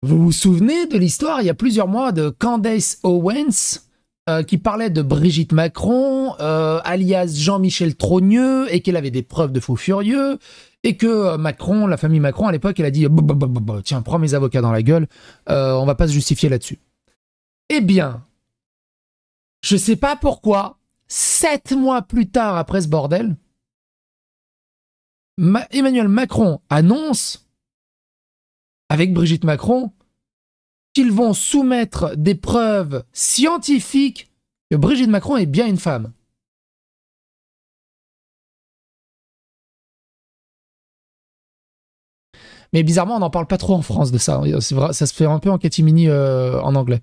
Vous vous souvenez de l'histoire, il y a plusieurs mois, de Candace Owens qui parlait de Brigitte Macron, alias Jean-Michel Trogneux, et qu'elle avait des preuves de faux furieux, et que Macron, la famille Macron, à l'époque, elle a dit « Tiens, prends mes avocats dans la gueule, on va pas se justifier là-dessus. » Eh bien, je sais pas pourquoi, 7 mois plus tard après ce bordel, Emmanuel Macron annonce, avec Brigitte Macron, qu'ils vont soumettre des preuves scientifiques que Brigitte Macron est bien une femme. Mais bizarrement, on n'en parle pas trop en France de ça. Ça se fait un peu en catimini en anglais.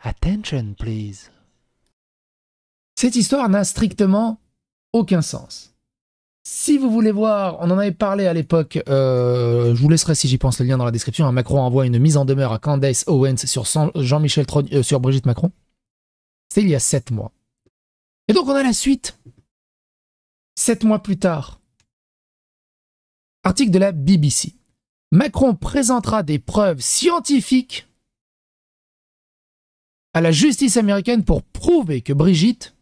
Attention, please. Cette histoire n'a strictement aucun sens. Si vous voulez voir, on en avait parlé à l'époque, je vous laisserai si j'y pense le lien dans la description, Macron envoie une mise en demeure à Candace Owens sur Jean-Michel Trogneux, sur Brigitte Macron. C'était il y a 7 mois. Et donc on a la suite. 7 mois plus tard. Article de la BBC. Macron présentera des preuves scientifiques à la justice américaine pour prouver que Brigitte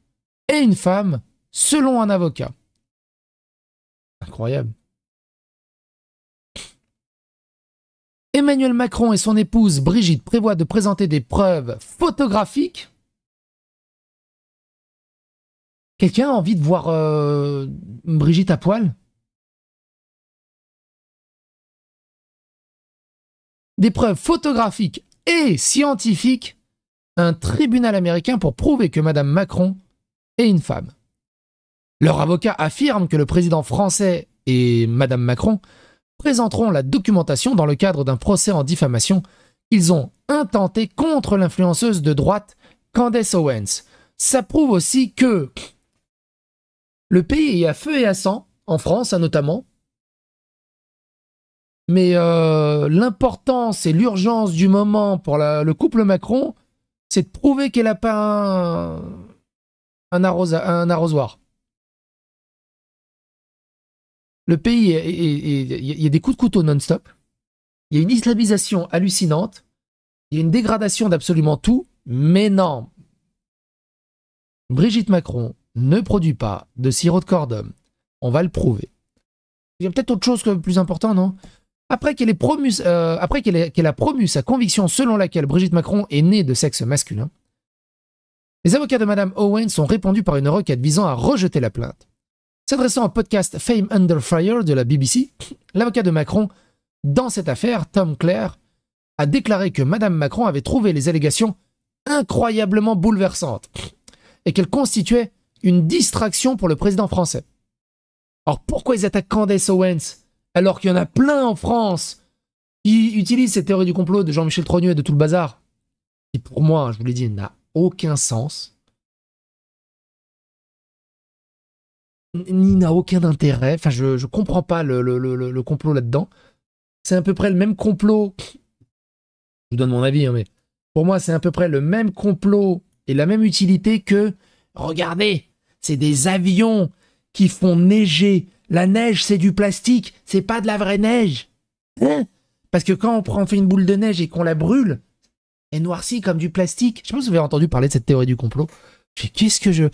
est une femme, selon un avocat. Incroyable. Emmanuel Macron et son épouse Brigitte prévoient de présenter des preuves photographiques. Quelqu'un a envie de voir Brigitte à poil? Des preuves photographiques et scientifiques à un tribunal américain pour prouver que Madame Macron est une femme. Leur avocat affirme que le président français et Madame Macron présenteront la documentation dans le cadre d'un procès en diffamation qu'ils ont intenté contre l'influenceuse de droite Candace Owens. Ça prouve aussi que le pays est à feu et à sang, en France notamment, mais l'importance et l'urgence du moment pour le couple Macron, c'est de prouver qu'elle n'a pas un arrosoir. Le pays, il y a des coups de couteau non-stop, il y a une islamisation hallucinante, il y a une dégradation d'absolument tout, mais non. Brigitte Macron ne produit pas de sirop de cordon. On va le prouver. Il y a peut-être autre chose que plus important, non? Après qu'elle a promu sa conviction selon laquelle Brigitte Macron est née de sexe masculin, les avocats de Madame Owens ont répondu par une requête visant à rejeter la plainte. S'adressant au podcast Fame Under Fire de la BBC, l'avocat de Macron, dans cette affaire, Tom Clare, a déclaré que Madame Macron avait trouvé les allégations incroyablement bouleversantes et qu'elles constituaient une distraction pour le président français. Alors pourquoi ils attaquent Candace Owens alors qu'il y en a plein en France qui utilisent cette théorie du complot de Jean-Michel Trogneux et de tout le bazar, qui pour moi, je vous l'ai dit, n'a aucun sens, ni n'a aucun intérêt. Enfin, je comprends pas le complot là-dedans. C'est à peu près le même complot. Je vous donne mon avis, hein, mais pour moi, c'est à peu près le même complot et la même utilité que, regardez, c'est des avions qui font neiger. La neige, c'est du plastique, c'est pas de la vraie neige. Hein? Parce que quand on fait une boule de neige et qu'on la brûle, elle noircit comme du plastique. Je sais pas si vous avez entendu parler de cette théorie du complot. Qu'est-ce que je...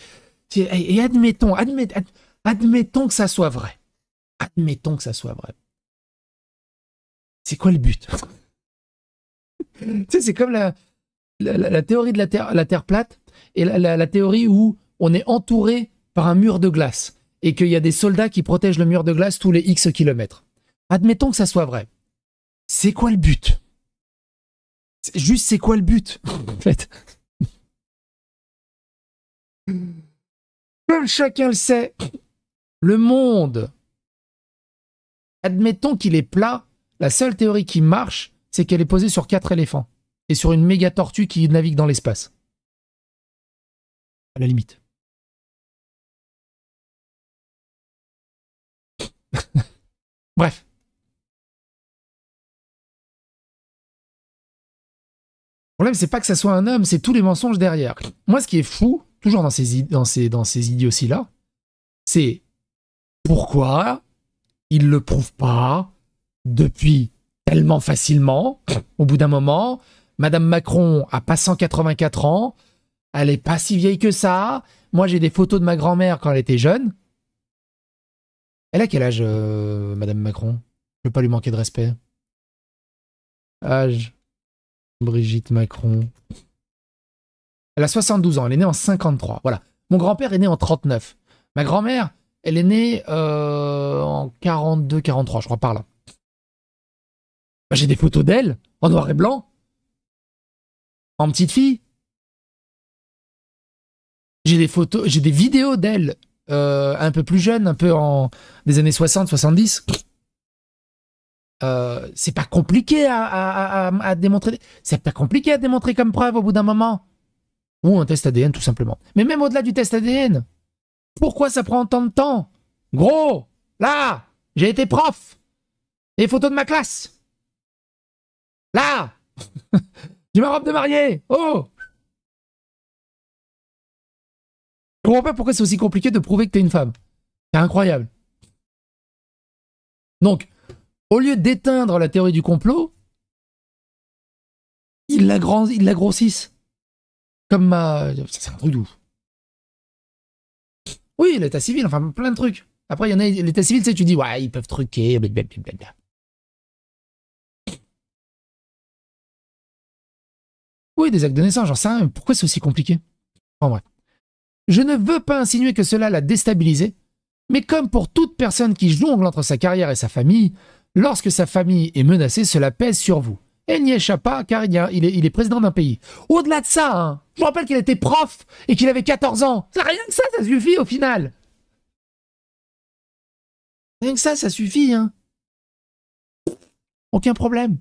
Et admettons que ça soit vrai. Admettons que ça soit vrai. C'est quoi le but? Tu sais, c'est comme la théorie de la Terre plate et la théorie où on est entouré par un mur de glace et qu'il y a des soldats qui protègent le mur de glace tous les X kilomètres. Admettons que ça soit vrai. C'est quoi le but? Juste, c'est quoi le but, en fait? Comme chacun le sait, le monde, admettons qu'il est plat, la seule théorie qui marche, c'est qu'elle est posée sur 4 éléphants et sur une méga tortue qui navigue dans l'espace. À la limite. Bref. Le problème, c'est pas que ça soit un homme, c'est tous les mensonges derrière. Moi, ce qui est fou, toujours dans ces idioties-là, c'est pourquoi il le prouve pas depuis tellement facilement. Au bout d'un moment, Madame Macron a pas 184 ans, elle est pas si vieille que ça. Moi, j'ai des photos de ma grand-mère quand elle était jeune. Elle a quel âge, Madame Macron? Je veux pas lui manquer de respect. Âge Brigitte Macron. Elle a 72 ans, elle est née en 53. Voilà. Mon grand-père est né en 39. Ma grand-mère, elle est née en 42, 43, je crois, par là. Bah, j'ai des photos d'elle, en noir et blanc. En petite fille. J'ai des photos, j'ai des vidéos d'elle, un peu plus jeune, un peu en des années 60, 70. C'est pas compliqué à démontrer. C'est pas compliqué à démontrer comme preuve au bout d'un moment. Ou un test ADN, tout simplement. Mais même au-delà du test ADN, pourquoi ça prend tant de temps? Gros, là, j'ai été prof. Les photos de ma classe. Là, j'ai ma robe de mariée. Oh, je comprends pas pourquoi c'est aussi compliqué de prouver que t'es une femme. C'est incroyable. Donc, au lieu d'éteindre la théorie du complot, ils la grossissent. Comme ma... C'est un truc de ouf. Oui, l'état civil, enfin plein de trucs. Après, il y en a, l'état civil, tu sais, tu dis, ouais, ils peuvent truquer, blablabla. Oui, des actes de naissance, genre ça, pourquoi c'est aussi compliqué? En vrai. Je ne veux pas insinuer que cela l'a déstabilisé, mais comme pour toute personne qui jongle entre sa carrière et sa famille, lorsque sa famille est menacée, cela pèse sur vous. Et il n'y échappe pas car il est président d'un pays. Au-delà de ça, hein, je vous rappelle qu'il était prof et qu'il avait 14 ans. Rien que ça suffit au final. Rien que ça suffit. Hein. Aucun problème.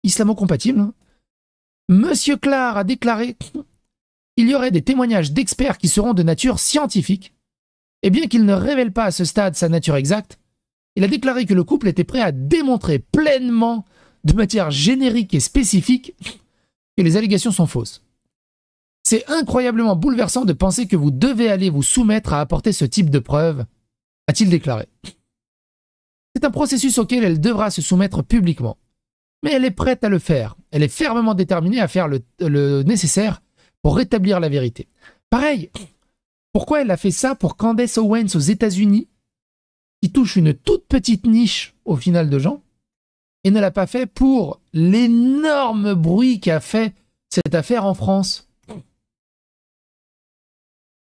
Islamo-compatible. Hein. Monsieur Clar a déclaré qu'il y aurait des témoignages d'experts qui seront de nature scientifique. Et bien qu'il ne révèle pas à ce stade sa nature exacte, il a déclaré que le couple était prêt à démontrer pleinement, de manière générique et spécifique, que les allégations sont fausses. C'est incroyablement bouleversant de penser que vous devez aller vous soumettre à apporter ce type de preuves, a-t-il déclaré. C'est un processus auquel elle devra se soumettre publiquement. Mais elle est prête à le faire. Elle est fermement déterminée à faire le nécessaire pour rétablir la vérité. Pareil, pourquoi elle a fait ça pour Candace Owens aux États-Unis, qui touche une toute petite niche au final de gens, et ne l'a pas fait pour l'énorme bruit qu'a fait cette affaire en France?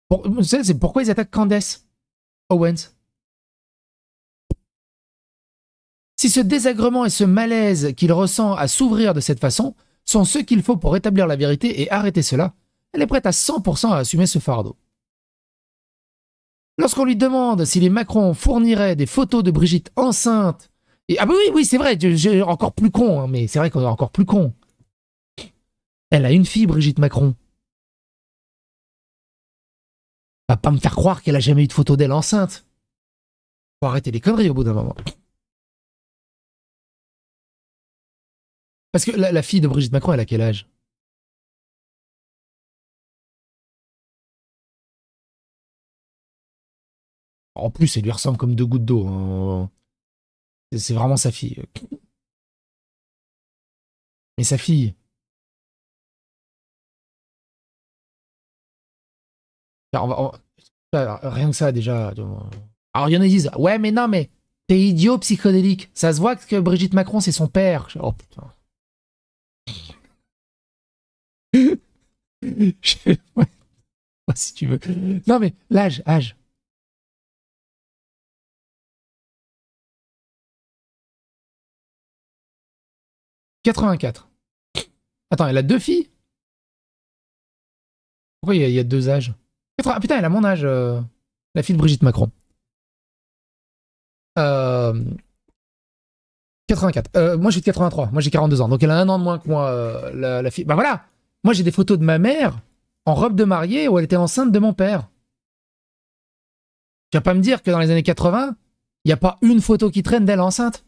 Vous savez, c'est pourquoi ils attaquent Candace Owens. Si ce désagrément et ce malaise qu'il ressent à s'ouvrir de cette façon sont ceux qu'il faut pour rétablir la vérité et arrêter cela, elle est prête à 100% à assumer ce fardeau. Lorsqu'on lui demande si les Macron fourniraient des photos de Brigitte enceinte, et ah bah oui, c'est vrai, j'ai encore plus con, hein, mais c'est vrai qu'on est encore plus con. Elle a une fille, Brigitte Macron. Va pas me faire croire qu'elle a jamais eu de photo d'elle enceinte. Faut arrêter les conneries au bout d'un moment. Parce que la fille de Brigitte Macron, elle a quel âge? En plus, elle lui ressemble comme deux gouttes d'eau. Hein. C'est vraiment sa fille. Mais sa fille... Alors, rien que ça, déjà... Alors, il y en a qui disent, ouais, mais non, mais t'es idiot psychodélique. Ça se voit que Brigitte Macron, c'est son père. Oh, putain. Ouais, si tu veux. Non, mais l'âge. 84. Attends, elle a deux filles? Pourquoi il y a deux âges? Ah, putain, elle a mon âge, la fille de Brigitte Macron. 84. Moi, j'ai 83. Moi, j'ai 42 ans. Donc, elle a un an de moins que moi, la fille. Bah voilà. Moi, j'ai des photos de ma mère en robe de mariée où elle était enceinte de mon père. Tu vas pas me dire que dans les années 80, il n'y a pas une photo qui traîne d'elle enceinte?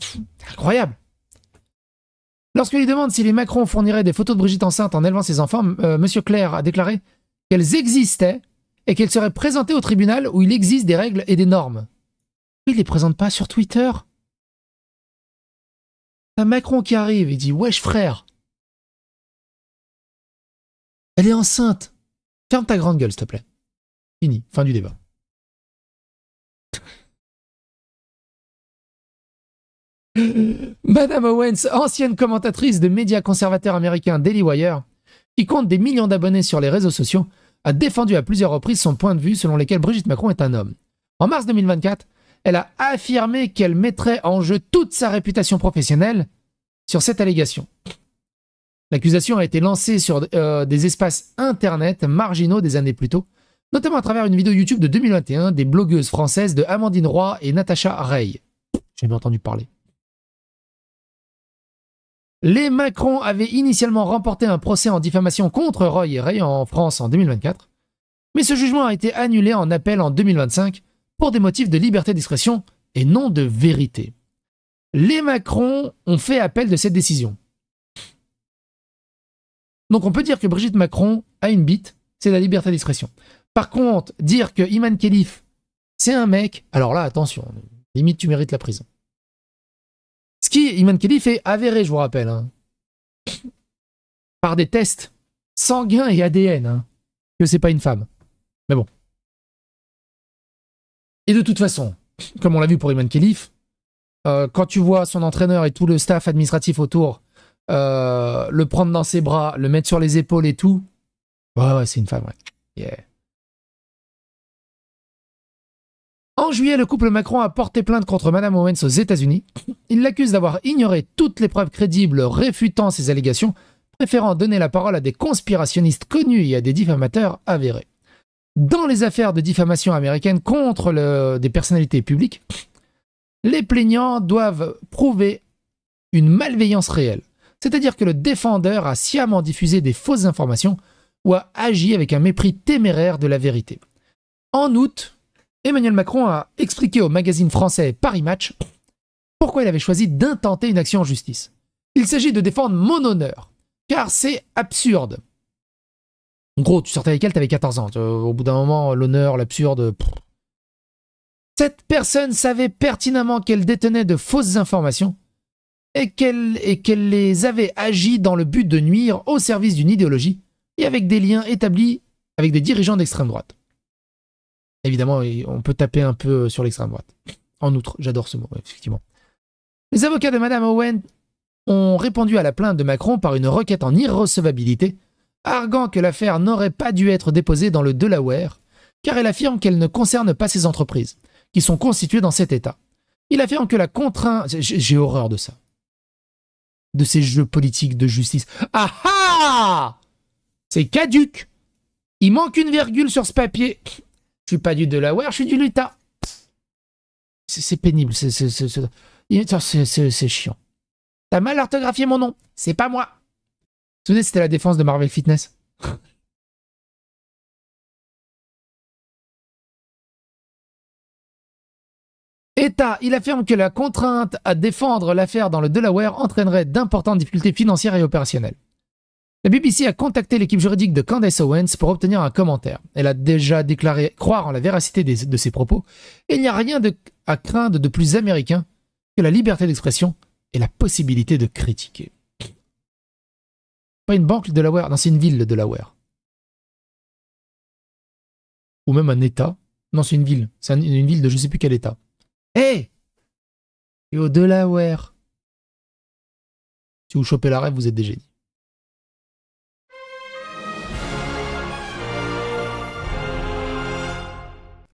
C'est incroyable. Lorsqu'on lui demande si les Macron fourniraient des photos de Brigitte enceinte en élevant ses enfants, Monsieur Claire a déclaré qu'elles existaient et qu'elle serait présentée au tribunal où il existe des règles et des normes. Il ne les présente pas sur Twitter. T'as Macron qui arrive et dit « Wesh frère, elle est enceinte. Ferme ta grande gueule, s'il te plaît. » Fini. Fin du débat. Madame Owens, ancienne commentatrice de médias conservateurs américains Daily Wire, qui compte des millions d'abonnés sur les réseaux sociaux, a défendu à plusieurs reprises son point de vue selon lequel Brigitte Macron est un homme. En mars 2024, elle a affirmé qu'elle mettrait en jeu toute sa réputation professionnelle sur cette allégation. L'accusation a été lancée sur des espaces internet marginaux des années plus tôt, notamment à travers une vidéo YouTube de 2021 des blogueuses françaises de Amandine Roy et Natacha Ray. J'ai jamais entendu parler. Les Macron avaient initialement remporté un procès en diffamation contre Roy et Ray en France en 2024, mais ce jugement a été annulé en appel en 2025 pour des motifs de liberté d'expression et non de vérité. Les Macron ont fait appel de cette décision. Donc on peut dire que Brigitte Macron a une bite, c'est la liberté d'expression. Par contre, dire que Iman Khelif, c'est un mec, alors là, attention, limite tu mérites la prison. Ce qui, Iman Khelif, est avéré, je vous rappelle, hein, par des tests sanguins et ADN, hein, que c'est pas une femme. Mais bon. Et de toute façon, comme on l'a vu pour Iman Khelif, quand tu vois son entraîneur et tout le staff administratif autour le prendre dans ses bras, le mettre sur les épaules et tout, ouais, c'est une femme, ouais. Yeah. En juillet, le couple Macron a porté plainte contre Madame Owens aux États-Unis. Il l'accuse d'avoir ignoré toutes les preuves crédibles réfutant ces allégations, préférant donner la parole à des conspirationnistes connus et à des diffamateurs avérés. Dans les affaires de diffamation américaine contre des personnalités publiques, les plaignants doivent prouver une malveillance réelle, c'est-à-dire que le défendeur a sciemment diffusé des fausses informations ou a agi avec un mépris téméraire de la vérité. En août, Emmanuel Macron a expliqué au magazine français Paris Match pourquoi il avait choisi d'intenter une action en justice. Il s'agit de défendre mon honneur, car c'est absurde. En gros, tu sortais avec elle, t'avais 14 ans. Au bout d'un moment, l'honneur, l'absurde... Cette personne savait pertinemment qu'elle détenait de fausses informations et qu'elle les avait agies dans le but de nuire au service d'une idéologie et avec des liens établis avec des dirigeants d'extrême droite. Évidemment, on peut taper un peu sur l'extrême droite. En outre, j'adore ce mot, effectivement. Les avocats de Madame Owen ont répondu à la plainte de Macron par une requête en irrecevabilité, arguant que l'affaire n'aurait pas dû être déposée dans le Delaware, car elle affirme qu'elle ne concerne pas ces entreprises, qui sont constituées dans cet État. Il affirme que la contrainte... J'ai horreur de ça. De ces jeux politiques de justice. Ah ah! C'est caduc! Il manque une virgule sur ce papier. Je suis pas du Delaware, je suis du Utah. C'est pénible, c'est chiant. T'as mal orthographié mon nom, c'est pas moi. Vous vous souvenez, c'était la défense de Marvel Fitness. État, il affirme que la contrainte à défendre l'affaire dans le Delaware entraînerait d'importantes difficultés financières et opérationnelles. La BBC a contacté l'équipe juridique de Candace Owens pour obtenir un commentaire. Elle a déjà déclaré croire en la véracité de ses propos, et il n'y a rien à craindre de plus américain que la liberté d'expression et la possibilité de critiquer. Pas une banque, le Delaware? Non, c'est une ville, le Delaware. Ou même un État. Non, c'est une ville. C'est une ville de je ne sais plus quel État. Hé! Et au Delaware. Si vous chopez la rêve, vous êtes des génies.